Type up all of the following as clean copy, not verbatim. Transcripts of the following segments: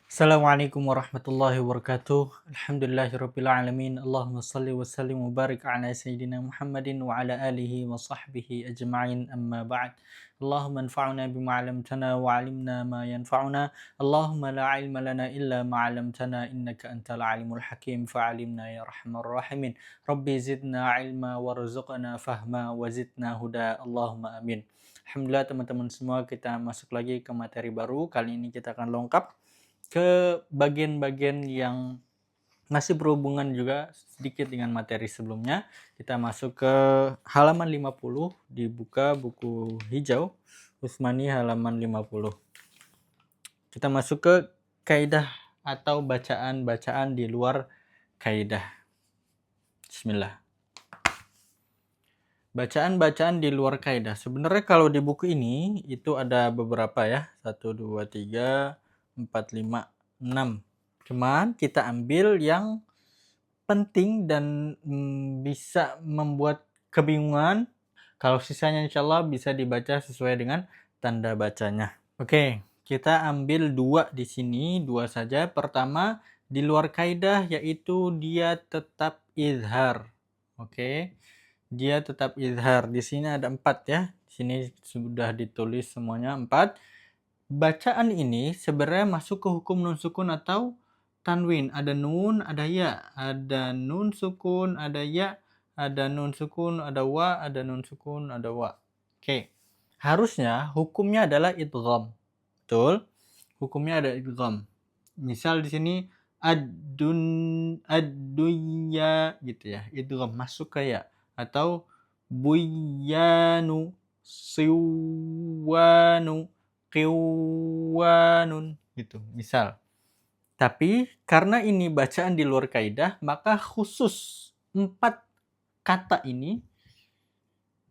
Assalamualaikum warahmatullahi wabarakatuh. Alhamdulillahirabbil alamin. Allahumma shalli wa sallim wa barik ala sayyidina Muhammadin wa ala alihi wa sahbihi ajma'in. Amma ba'd. Allahumma anfa'na bima 'allamtana wa 'allimna ma yanfa'una. Allahumma la 'ilma lana illa ma 'allamtana innaka antal alimul hakim fa'alimna ya arhamar rahimin. Rabbi zidna 'ilma warzuqna fahma wa zidna huda. Allahumma amin. Alhamdulillah teman-teman semua, kita masuk lagi ke materi baru. Kali ini kita akan lengkap ke bagian-bagian yang masih berhubungan juga sedikit dengan materi sebelumnya. Kita masuk ke halaman 50, dibuka buku hijau Utsmani halaman 50. Kita masuk ke kaidah atau bacaan-bacaan di luar kaidah. Bismillah. Bacaan-bacaan di luar kaidah. Sebenarnya kalau di buku ini itu ada beberapa ya. 1, 2, 3, 4, 5, 6. Cuman kita ambil yang penting dan bisa membuat kebingungan. Kalau sisanya insya Allah bisa dibaca sesuai dengan tanda bacanya. Oke, kita ambil 2 di sini, 2 saja. Pertama, di luar kaidah yaitu dia tetap izhar. Oke. Dia tetap izhar. Di sini ada 4 ya. Di sini sudah ditulis semuanya 4. Bacaan ini sebenarnya masuk ke hukum nun sukun atau tanwin. Ada nun, ada ya. Ada nun sukun, ada ya. Ada nun sukun, ada wa. Ada nun sukun, ada wa. Oke. Harusnya hukumnya adalah idgham. Betul? Hukumnya ada idgham. Misal di sini adunya gitu ya. Idgham masuk ke ya. Atau buyanu, siwanu, qiwanun gitu misal. Tapi karena ini bacaan di luar kaidah, maka khusus 4 kata ini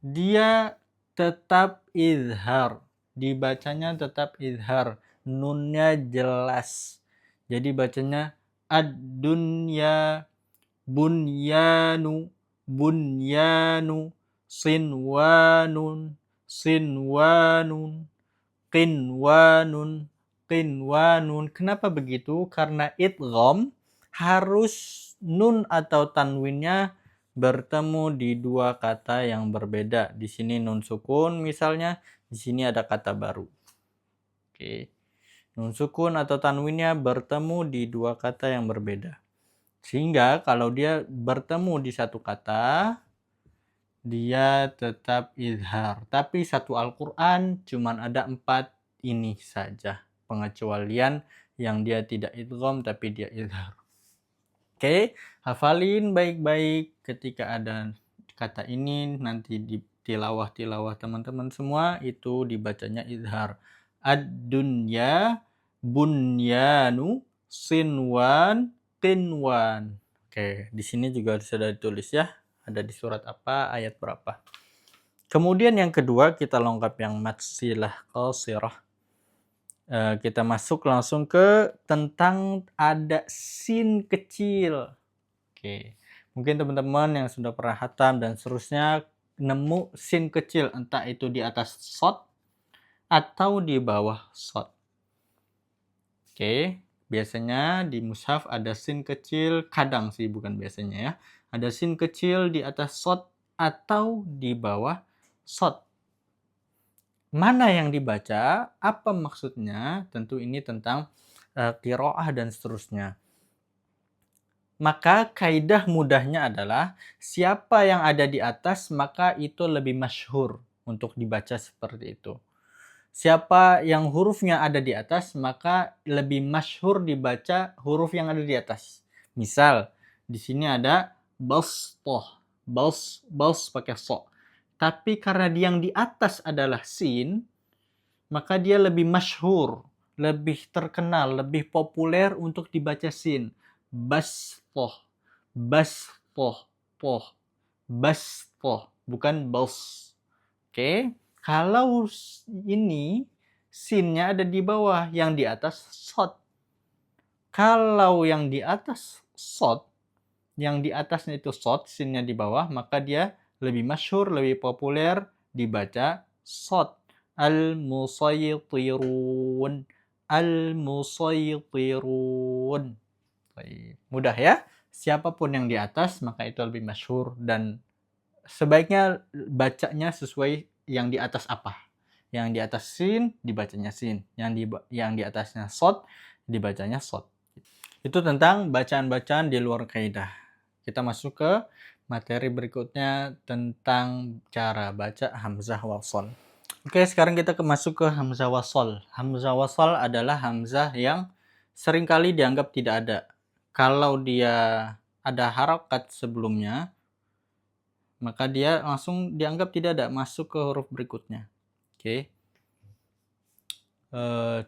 dia tetap izhar. Dibacanya tetap izhar. Nunnya jelas. Jadi bacanya ad-dunya, bunyanu, bunyanu, sinwanun, sinwanun, qinwanun, qinwanun. Kenapa begitu? Karena idgham harus nun atau tanwinnya bertemu di 2 kata yang berbeda. Di sini nun sukun misalnya, di sini ada kata baru. Oke. Nun sukun atau tanwinnya bertemu di 2 kata yang berbeda. Sehingga kalau dia bertemu di satu kata, dia tetap izhar. Tapi satu Al-Quran cuman ada 4 ini saja. Pengecualian yang dia tidak idgham tapi dia izhar. Oke, hafalin baik-baik ketika ada kata ini nanti di tilawah-tilawah teman-teman semua itu dibacanya izhar. Ad-dunya, bunyanu, sinwan, qinwan. Oke, di sini juga sudah ditulis ya. Ada di surat apa, ayat berapa. Kemudian yang kedua kita lengkap yang matsilah qasirah. Kita masuk langsung ke tentang ada sin kecil. Oke. Mungkin teman-teman yang sudah pernah hatam dan seterusnya nemu sin kecil, entah itu di atas shad atau di bawah shad. Oke. Biasanya di mushaf ada sin kecil, kadang sih bukan biasanya ya. Ada sin kecil di atas shad atau di bawah shad. Mana yang dibaca, apa maksudnya, tentu ini tentang qiraah dan seterusnya. Maka kaidah mudahnya adalah siapa yang ada di atas maka itu lebih masyhur untuk dibaca seperti itu. Siapa yang hurufnya ada di atas maka lebih masyhur dibaca huruf yang ada di atas. Misal di sini ada basṭah, bas pakai so. Tapi karena yang di atas adalah sin, maka dia lebih masyhur, lebih terkenal, lebih populer untuk dibaca sin. Basṭah, basṭah, poh, basṭah, bukan bas. Oke, kalau ini sinnya ada di bawah, yang di atas shad. Kalau yang di atas shad, yang di atasnya itu shad, sinnya di bawah, maka dia lebih masyhur, lebih populer dibaca shad. Al-musaytirun, al-musaytirun. Baik. Mudah ya. Siapapun yang di atas maka itu lebih masyhur dan sebaiknya bacanya sesuai yang di atas apa. Yang di atas sin dibacanya sin, yang di atasnya shad dibacanya shad. Itu tentang bacaan-bacaan di luar kaidah. Kita masuk ke materi berikutnya tentang cara baca hamzah wasal. Oke, sekarang kita masuk ke hamzah wasal. Hamzah wasal adalah hamzah yang seringkali dianggap tidak ada. Kalau dia ada harokat sebelumnya, maka dia langsung dianggap tidak ada, masuk ke huruf berikutnya. Oke.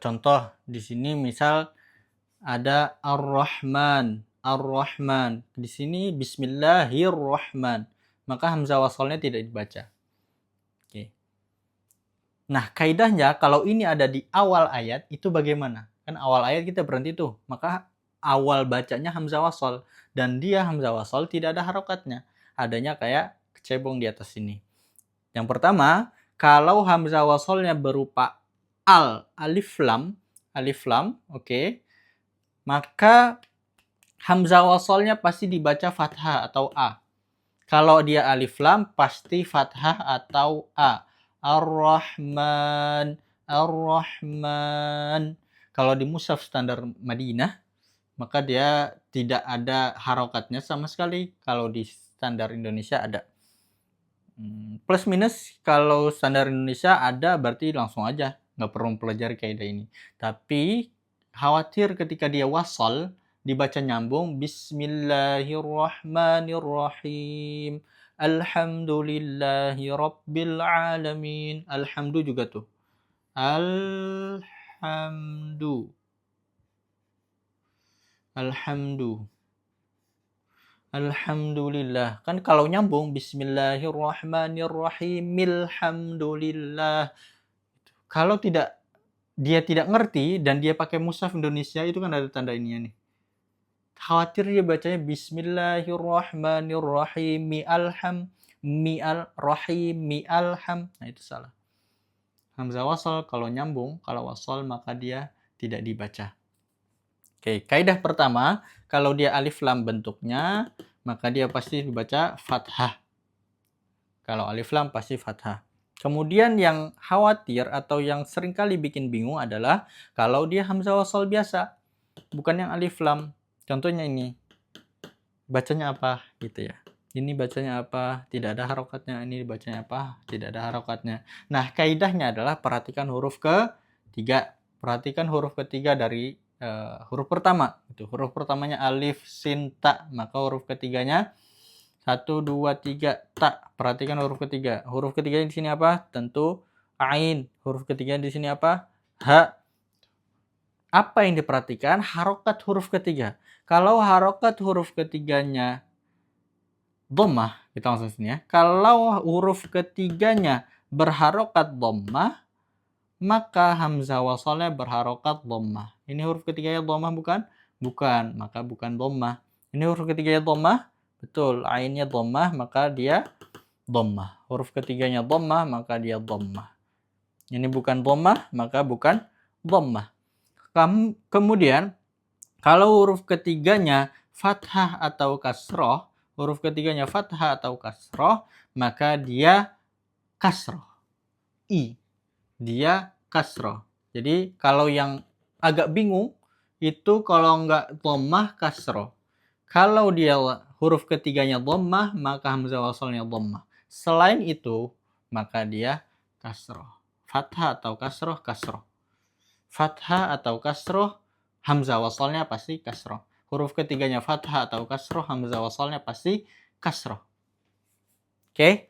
Contoh di sini misal ada Ar-Rahman, Ar-Rahman. Di sini Bismillahirrahman. Maka hamzah wasalnya tidak dibaca. Oke. Nah, kaidahnya kalau ini ada di awal ayat itu bagaimana? Kan awal ayat kita berhenti tuh. Maka awal bacanya hamzah wasal dan dia hamzah wasal tidak ada harokatnya. Adanya kayak kecebong di atas sini. Yang pertama, kalau hamzah wasalnya berupa alif lam, oke. Maka hamzah wasalnya pasti dibaca fathah atau a. Kalau dia alif lam pasti fathah atau a. Ar-Rahman, Ar-Rahman. Kalau di mushaf standar Madinah, maka dia tidak ada harokatnya sama sekali. Kalau di standar Indonesia ada. Plus minus kalau standar Indonesia ada berarti langsung aja. Nggak perlu pelajari kaidah ini. Tapi khawatir ketika dia wasal, dibaca nyambung. Bismillahirrahmanirrahim. Alhamdulillahi rabbil alamin. Alhamdu juga tuh. Alhamdu. Alhamdulillah. Kan kalau nyambung Bismillahirrahmanirrahim. Alhamdulillah. Kalau dia tidak ngerti dan dia pakai mushaf Indonesia itu kan ada tanda ininya nih. Khawatir dia bacanya Bismillahirrahmanirrahim. Mi'alham. Nah itu salah. Hamzah wasal kalau nyambung, kalau wasal maka dia tidak dibaca. Oke, kaidah pertama, kalau dia alif lam bentuknya, maka dia pasti dibaca fathah. Kalau alif lam pasti fathah. Kemudian yang khawatir atau yang seringkali bikin bingung adalah kalau dia hamzah wasal biasa, bukan yang alif lam. Contohnya ini, bacanya apa gitu ya. Ini bacanya apa? Tidak ada harokatnya. Ini bacanya apa? Tidak ada harokatnya. Nah, kaidahnya adalah perhatikan huruf ketiga. Perhatikan huruf ketiga dari huruf pertama. Itu huruf pertamanya alif, sin, ta. Maka huruf ketiganya 1, 2, 3, ta. Perhatikan huruf ketiga. Huruf ketiganya di sini apa? Tentu ain. Huruf ketiganya di sini apa? Ha. Apa yang diperhatikan? Harokat huruf ketiga. Kalau harokat huruf ketiganya dhammah, kita langsung sini ya. Kalau huruf ketiganya berharokat dhammah, maka hamzah wasalnya berharokat dhammah. Ini huruf ketiganya dhammah bukan? Bukan, maka bukan dhammah. Ini huruf ketiganya dhammah? Betul, ainnya dhammah, maka dia dhammah. Huruf ketiganya dhammah, maka dia dhammah. Ini bukan dhammah, maka bukan dhammah. Kemudian, kalau huruf ketiganya fathah atau kasroh, maka dia kasroh. Dia kasroh. Jadi, kalau yang agak bingung, itu kalau nggak dhammah kasroh. Kalau dia huruf ketiganya dhammah, maka hamzah wasalnya dhammah. Selain itu, maka dia kasroh. Fathah atau kasroh, kasroh. Fathah atau kasroh, hamzah wasalnya pasti kasroh. Huruf ketiganya fathah atau kasroh, hamzah wasalnya pasti kasroh. Oke,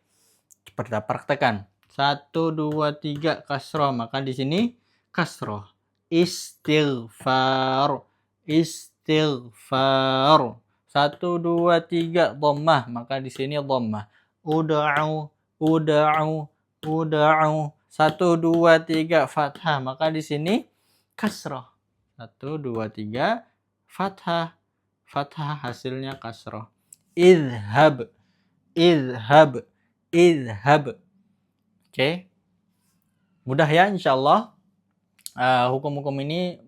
kita praktekkan. 1, 2, 3 kasroh, maka di sini kasroh. Istighfar. 1, 2, 3 dhammah, maka di sini dhammah. Uda'u. 1, 2, 3 fathah, maka di sini kasroh. 1, 2, 3 fathah. Fathah hasilnya kasroh. Idhab. Oke. Mudah ya insyaallah. Hukum-hukum ini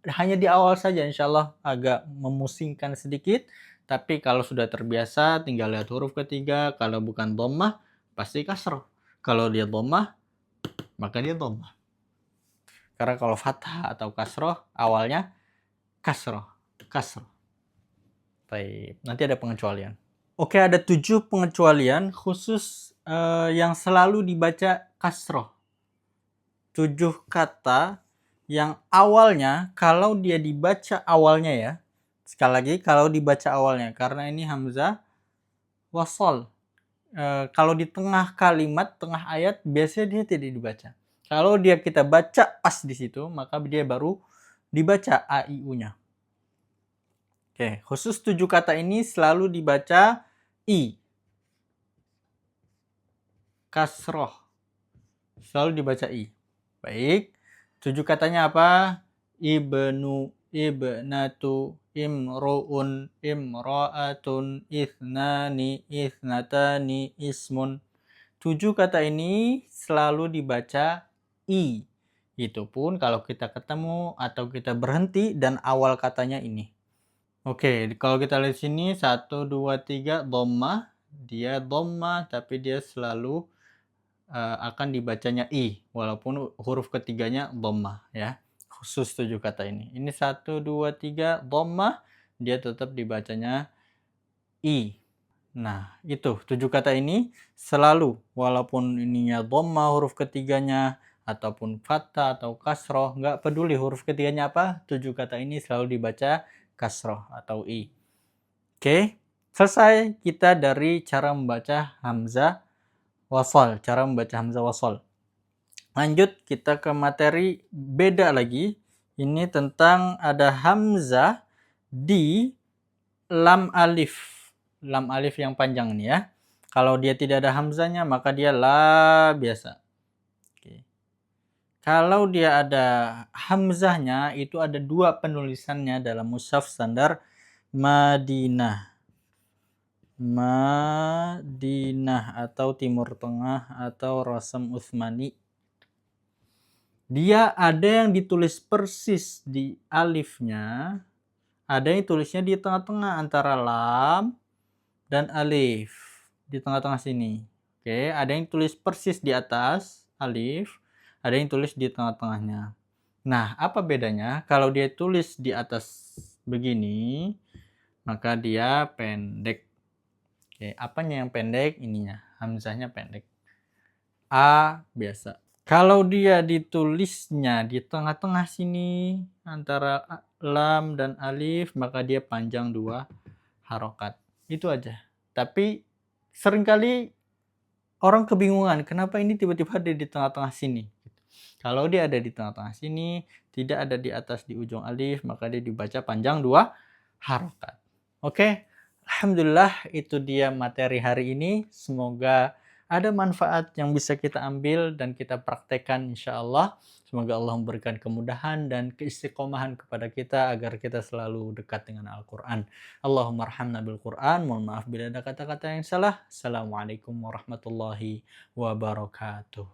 hanya di awal saja insyaallah agak memusingkan sedikit, tapi kalau sudah terbiasa tinggal lihat huruf ketiga, kalau bukan dhammah pasti kasroh. Kalau dia dhammah maka dia dhammah. Karena kalau fathah atau kasroh awalnya kasroh, kasroh. Baik, nanti ada pengecualian. Oke, ada 7 pengecualian khusus yang selalu dibaca kasroh. 7 kata yang awalnya kalau dia dibaca awalnya ya. Sekali lagi kalau dibaca awalnya karena ini hamzah wasol. Kalau di tengah kalimat, tengah ayat biasanya dia tidak dibaca. Kalau dia kita baca pas di situ, maka dia baru dibaca a i u-nya. Oke, khusus 7 kata ini selalu dibaca i. Kasroh. Selalu dibaca i. Baik. 7 katanya apa? Ibnu, ibnatu, imru'un, imra'atun, ithnani, ithnatani, ismun. 7 kata ini selalu dibaca i. Itu pun kalau kita ketemu atau kita berhenti dan awal katanya ini. Oke, kalau kita lihat sini 1, 2, 3 dhammah, dia dhammah tapi dia selalu akan dibacanya i walaupun huruf ketiganya dhammah ya. Khusus 7 kata ini. Ini 1, 2, 3 dhammah, dia tetap dibacanya i. Nah, itu 7 kata ini selalu walaupun ininya dhammah huruf ketiganya ataupun fathah atau kasroh, nggak peduli huruf ketiganya apa, 7 kata ini selalu dibaca kasroh atau i. Oke, selesai kita dari cara membaca hamzah wasal, cara membaca hamzah wasal. Lanjut kita ke materi beda lagi. Ini tentang ada hamzah di lam alif. Lam alif yang panjang ini ya. Kalau dia tidak ada hamzahnya maka dia la biasa. Oke. Kalau dia ada hamzahnya itu ada 2 penulisannya dalam mushaf standar Madinah. Madinah atau Timur Tengah atau Rasam Utsmani. Dia ada yang ditulis persis di alifnya, ada yang tulisnya di tengah-tengah antara lam dan alif. Di tengah-tengah sini. Oke, ada yang tulis persis di atas alif, ada yang tulis di tengah-tengahnya. Nah, apa bedanya? Kalau dia tulis di atas begini, maka dia pendek. Oke, apanya yang pendek? Ininya, hamzahnya pendek. A biasa. Kalau dia ditulisnya di tengah-tengah sini antara lam dan alif, maka dia panjang 2 harokat. Itu aja. Tapi seringkali orang kebingungan, kenapa ini tiba-tiba ada di tengah-tengah sini? Kalau dia ada di tengah-tengah sini, tidak ada di atas di ujung alif, maka dia dibaca panjang 2 harokat. Oke, alhamdulillah itu dia materi hari ini. Semoga ada manfaat yang bisa kita ambil dan kita praktekkan insyaallah. Semoga Allah memberikan kemudahan dan keistiqomahan kepada kita agar kita selalu dekat dengan Al-Quran. Allahumma arhamna bil Quran. Mohon maaf bila ada kata-kata yang salah. Assalamualaikum warahmatullahi wabarakatuh.